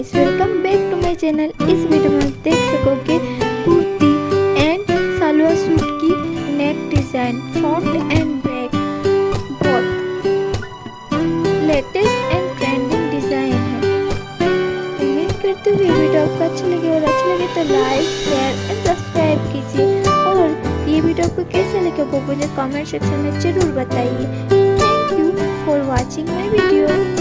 Guys, welcome back to my channel. इस video में आप देख सकोगे कुर्ती एंड सलवार सूट की neck design, front and back बहुत लेटेस्ट एंड ट्रेंडिंग डिजाइन है। उम्मीद करती हूँ ये वीडियो आपको अच्छी लगे और अच्छी लगे तो लाइक शेयर एंड सब्सक्राइब कीजिए और ये वीडियो आपको कैसे लगे वो मुझे कमेंट सेक्शन में जरूर बताइए। Thank you for watching my video.